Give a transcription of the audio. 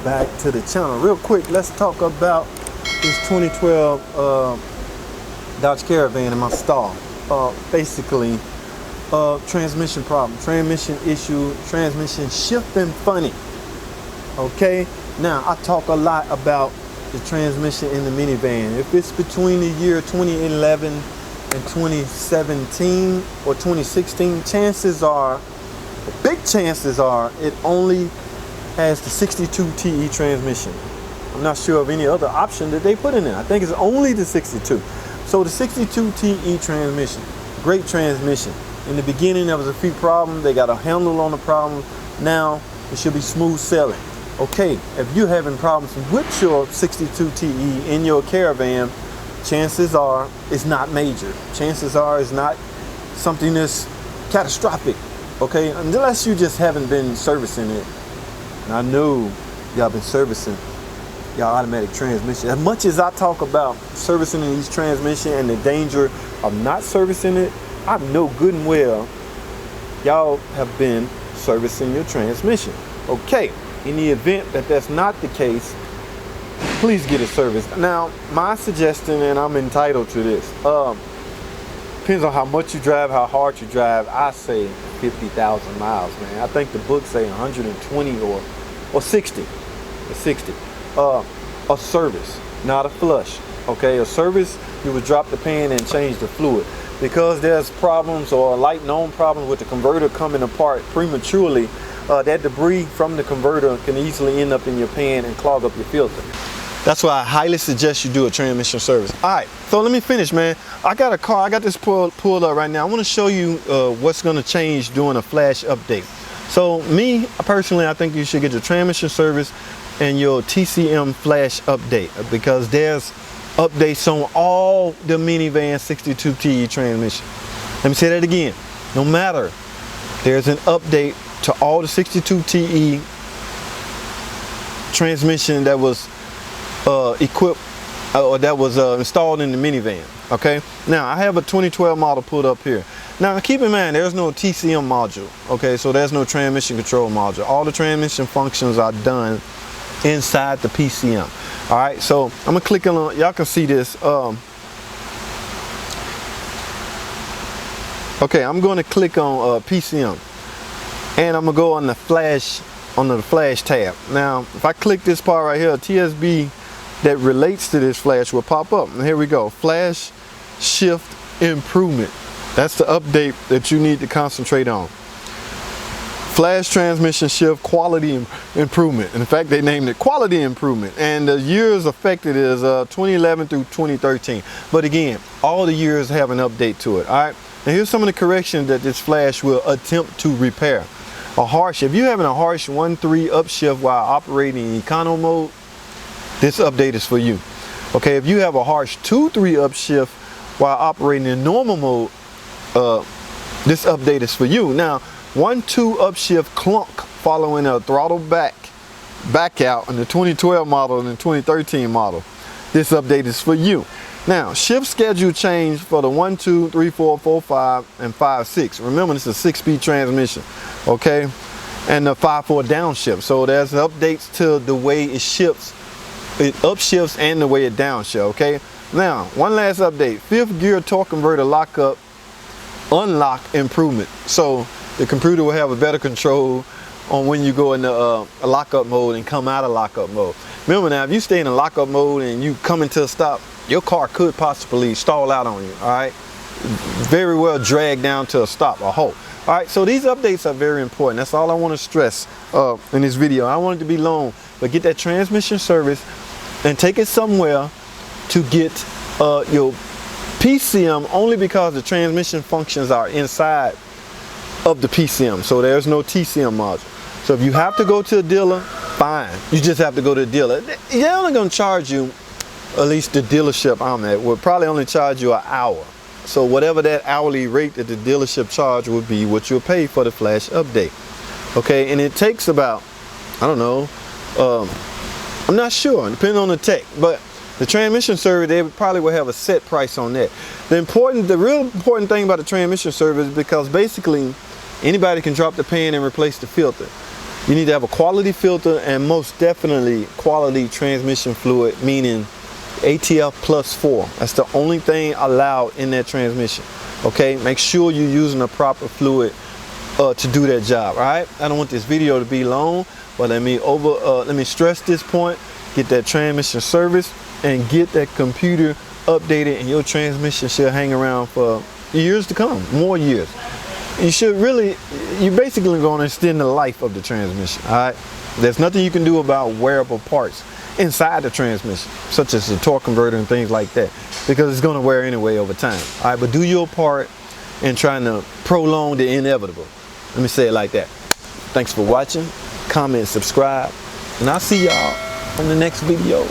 back to the channel. Real quick, let's talk about this 2012 Dodge Caravan in my stall. Basically, transmission problem, transmission issue, transmission shifting funny. Okay, now I talk a lot about the transmission in the minivan. If it's between the year 2011 and 2017 or 2016, chances are, big chances are, it only has the 62 TE transmission. I'm not sure of any other option that they put in there. I think it's only the 62. So the 62 TE transmission, great transmission. In the beginning there was a few problems. They got a handle on the problem. Now it should be smooth sailing. Okay, if you're having problems with your 62 TE in your Caravan, chances are it's not major. Chances are it's not something that's catastrophic. Okay, unless you just haven't been servicing it. And I know y'all been servicing y'all automatic transmission. As much as I talk about servicing these transmission and the danger of not servicing it, I know good and well y'all have been servicing your transmission. Okay, in the event that that's not the case, please get it serviced. Now, my suggestion, and I'm entitled to this, depends on how much you drive, how hard you drive. I say 50,000 miles, man. I think the book say 120 or 60. Or 60. A service, not a flush. Okay, a service, you would drop the pan and change the fluid. Because there's problems or light known problems with the converter coming apart prematurely, that debris from the converter can easily end up in your pan and clog up your filter. That's why I highly suggest you do a transmission service. All right, so let me finish, man. I got a car, I got this pulled up right now. I want to show you what's going to change during a flash update. So me, personally, I think you should get your transmission service and your TCM flash update, because there's updates on all the minivan 62 TE transmission. Let me say that again. No matter, there's an update to all the 62 TE transmission that was equipped or that was installed in the minivan. Okay, now I have a 2012 model pulled up here. Now keep in mind, there's no TCM module. Okay, so there's no transmission control module. All the transmission functions are done inside the PCM. All right, so I'm gonna click on, y'all can see this. Okay, I'm going to click on PCM, and I'm gonna go on the flash, on the flash tab. Now if I click this part right here, TSB that relates to this flash will pop up, and here we go. Flash shift improvement. That's the update that you need to concentrate on. Flash transmission shift quality improvement. In fact, they named it quality improvement, and the years affected is 2011 through 2013. But again, all the years have an update to it. All right, and here's some of the corrections that this flash will attempt to repair. A harsh, if you're having a harsh 1.3 upshift while operating in econo mode, this update is for you. Okay, if you have a harsh 2.3 upshift while operating in normal mode, this update is for you. Now, 1.2 upshift clunk following a throttle back out in the 2012 model and the 2013 model, this update is for you. Now, shift schedule change for the 1, 2, 3, 4, 4, 5, and 5, 6. Remember, this is a 6-speed transmission, okay? And the 5/4 downshift. So there's updates to the way it shifts, it upshifts, and the way it downshifts, okay? Now, one last update. 5th gear torque converter lockup unlock improvement. So the computer will have a better control on when you go into a lockup mode and come out of lockup mode. Remember now, if you stay in a lockup mode and you come into a stop, your car could possibly stall out on you, all right? Very well drag down to a stop, a halt. All right, so these updates are very important. That's all I want to stress in this video. I want it to be long, but get that transmission service and take it somewhere to get your PCM, only because the transmission functions are inside of the PCM, so there's no TCM module. So if you have to go to a dealer, fine, you just have to go to a dealer. They're only going to charge you, at least the dealership I'm at, will probably only charge you an hour. So whatever that hourly rate that the dealership charge would be what you'll pay for the flash update. Okay, and it takes about, I don't know, I'm not sure, depending on the tech, but the transmission service, they probably will have a set price on that. The real important thing about the transmission service is because basically anybody can drop the pan and replace the filter. You need to have a quality filter and most definitely quality transmission fluid, meaning ATF plus 4. That's the only thing allowed in that transmission. Okay, make sure you're using the proper fluid to do that job. All right, I don't want this video to be long, but let me stress this point. Get that transmission service and get that computer updated, and your transmission should hang around for years to come, more years. You're basically going to extend the life of the transmission. All right, there's nothing you can do about wearable parts inside the transmission, such as the torque converter and things like that, because it's going to wear anyway over time. All right, but do your part in trying to prolong the inevitable. Let me say it like that. Thanks for watching. Comment, subscribe, and I'll see y'all on the next video.